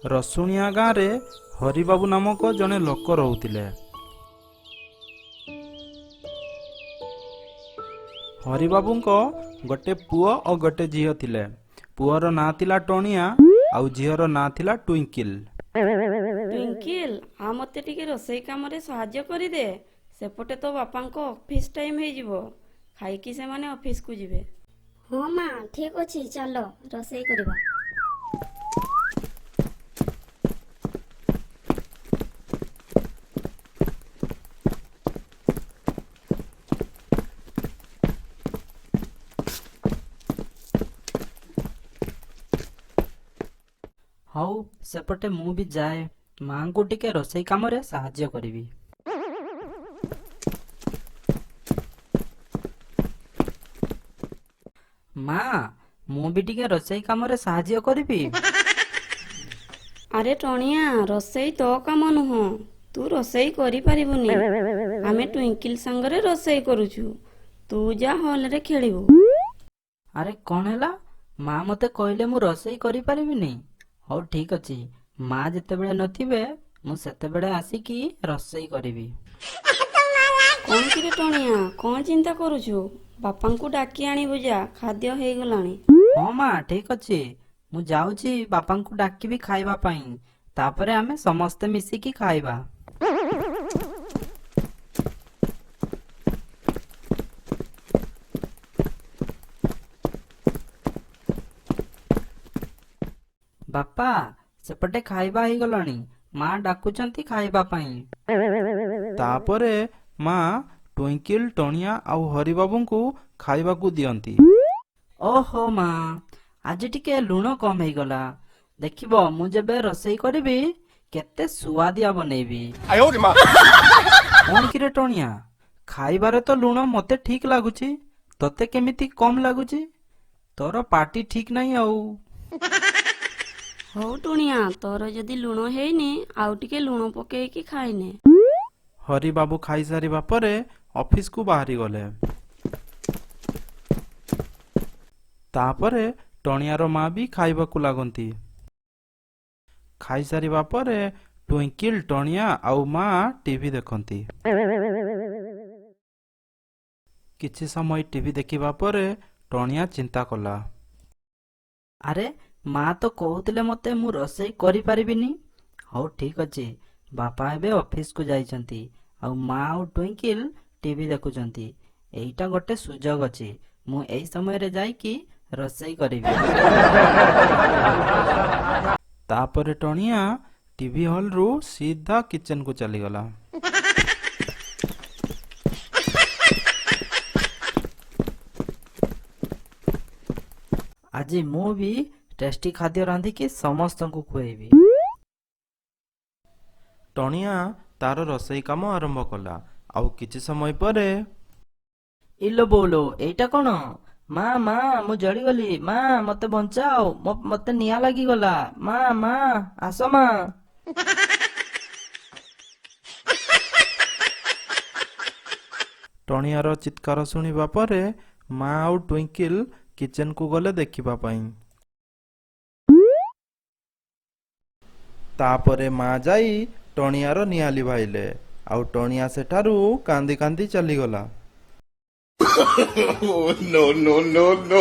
ରସୁଣିଆ ଗାଁରେ ହରିବାବୁ ନାମକ ଜଣେ ଲୋକ ରହୁଥିଲେ। ହରିବାବୁଙ୍କ ଗୋଟେ ପୁଅ ଓ ଗୋଟେ ଝିଅ ଥିଲେ। ପୁଅର ନାଁ ଥିଲା ଟଣିଆ ଆଉ ଝିଅର ନାଁ ଥିଲା ଟୁଇଙ୍କିଲ। ଟ୍ୱିଙ୍କିଲ, ଆଉ ମୋତେ ଟିକେ ରୋଷେଇ କାମରେ ସାହାଯ୍ୟ କରିଦେ। ସେପଟେ ତ ବାପାଙ୍କ ଅଫିସ ଟାଇମ୍ ହେଇଯିବ। ଖାଇକି ସେମାନେ ଅଫିସକୁ ଯିବେ। ହଁ ମା, ଠିକ୍ ଅଛି, ଚାଲ ରୋଷେଇ କରିବା। ହଉ, ସେପଟେ ମୁଁ ବି ଯାଏ। ମାଙ୍କୁ ଟିକେ ରୋଷେଇ କାମରେ ସାହାଯ୍ୟ କରିବି। ମା, ମୁଁ ବି ଟିକେ ରୋଷେଇ କାମରେ ସାହାଯ୍ୟ କରିବି। ଆରେ ଟଣିଆ, ରୋଷେଇ ତୋ କାମ ନୁହଁ। ତୁ ରୋଷେଇ କରିପାରିବୁନି। ଆମେ ଟ୍ୱିଙ୍କିଲ ସାଙ୍ଗରେ ରୋଷେଇ କରୁଛୁ। ତୁ ଯା ହଲରେ ଖେଳିବୁ। ଆରେ କଣ ହେଲା? ମା ମତେ କହିଲେ ମୁଁ ରୋଷେଇ କରିପାରିବିନି। ହଉ ଠିକ୍ ଅଛି, ମା ଯେତେବେଳେ ନଥିବେ ମୁଁ ସେତେବେଳେ ଆସିକି ରୋଷେଇ କରିବି। କଣ କିରେ ଟଣିଆ, କଣ ଚିନ୍ତା କରୁଛୁ? ବାପାଙ୍କୁ ଡାକି ଆଣିବୁ ଯା, ଖାଦ୍ୟ ହେଇଗଲାଣି। ହଁ ମା, ଠିକ୍ ଅଛି, ମୁଁ ଯାଉଛି ବାପାଙ୍କୁ ଡାକିବି ଖାଇବା ପାଇଁ। ତାପରେ ଆମେ ସମସ୍ତେ ମିଶିକି ଖାଇବା। ବାପା, ସେପଟେ ଖାଇବା ହେଇଗଲାଣି। ମା ଡାକୁଛନ୍ତି ଖାଇବା ପାଇଁ। ତାପରେ ମା ଟୁଇଙ୍କିଲ, ଟଣିଆ ଆଉ ହରିବାବୁଙ୍କୁ ଖାଇବାକୁ ଦିଅନ୍ତି। ଓହୋ ମା, ଆଜି ଟିକେ ଲୁଣ କମ ହେଇଗଲା। ଦେଖିବ, ମୁଁ ଯେବେ ରୋଷେଇ କରିବି କେତେ ସୁଆଦିଆ ବନେଇବି। କଣ କିରେ ଟଣିଆ, ଖାଇବାରେ ତ ଲୁଣ ମତେ ଠିକ୍ ଲାଗୁଛି, ତତେ କେମିତି କମ ଲାଗୁଛି? ତୋର ପାଟି ଠିକ୍ ନାହିଁ ଆଉ। ହଉ ଟୁଣିଆ, ତୋର ଯଦି ଲୁଣ ହେଇନି ଆଉ ଟିକେ ଲୁଣ ପକେଇକି ଖାଇନେ। ହରିବାବୁ ଖାଇସାରିବା ପରେ ଅଫିସକୁ ବାହାରିଗଲେ। ତାପରେ ଟଣିଆର ମା ବି ଖାଇବାକୁ ଲାଗନ୍ତି। ଖାଇସାରିବା ପରେ ଟୁଇଙ୍କିଲ, ଟଣିଆ ଆଉ ମା ଟିଭି ଦେଖନ୍ତି। କିଛି ସମୟ ଟିଭି ଦେଖିବା ପରେ ଟଣିଆ ଚିନ୍ତା କଲା। ଆରେ, ମା ତ କହୁଥିଲେ ମତେ ମୁଁ ରୋଷେଇ କରିପାରିବିନି। ହଉ ଠିକ୍ ଅଛି, ବାପା ଏବେ ଅଫିସକୁ ଯାଇଛନ୍ତି ଆଉ ମା ଆଉ ଟ୍ୱିଙ୍କିଲ ଟିଭି ଦେଖୁଛନ୍ତି। ଏଇଟା ଗୋଟେ ସୁଯୋଗ ଅଛି, ମୁଁ ଏଇ ସମୟରେ ଯାଇକି ରୋଷେଇ କରିବି। ତାପରେ ଟଣିଆ ଟିଭି ହଲରୁ ସିଧା କିଚେନକୁ ଚାଲିଗଲା। ଆଜି ମୁଁ ବି ଟେଷ୍ଟି ଖାଦ୍ୟ ରାନ୍ଧିକି ସମସ୍ତଙ୍କୁ ଖୁଏଇବି। ଟଣିଆ ତାର ରୋଷେଇ କାମ ଆରମ୍ଭ କଲା। ଆଉ କିଛି ସମୟ ପରେ ଇଲୋ ବୋଉଲୋ, ଏଇଟା କଣ? ମା ମା, ମୁଁ ଜଳିଗଲି। ମା, ମତେ ବଞ୍ଚାଅ, ମତେ ନିଆଁ ଲାଗିଗଲା। ମା ମା, ଆସ ମା। ଟଣିଆର ଚିତ୍କାର ଶୁଣିବା ପରେ ମା ଆଉ ଟ୍ୱିଙ୍କିଲ କିଚେନକୁ ଗଲେ ଦେଖିବା ପାଇଁ। ତାପରେ ମା ଯାଇ ଟଣିଆର ନିଆଁ ଲିଭାଇଲେ ଆଉ ଟଣିଆ ସେଠାରୁ କାନ୍ଦି କାନ୍ଦି ଚାଲିଗଲା। Oh, no, no, no, no.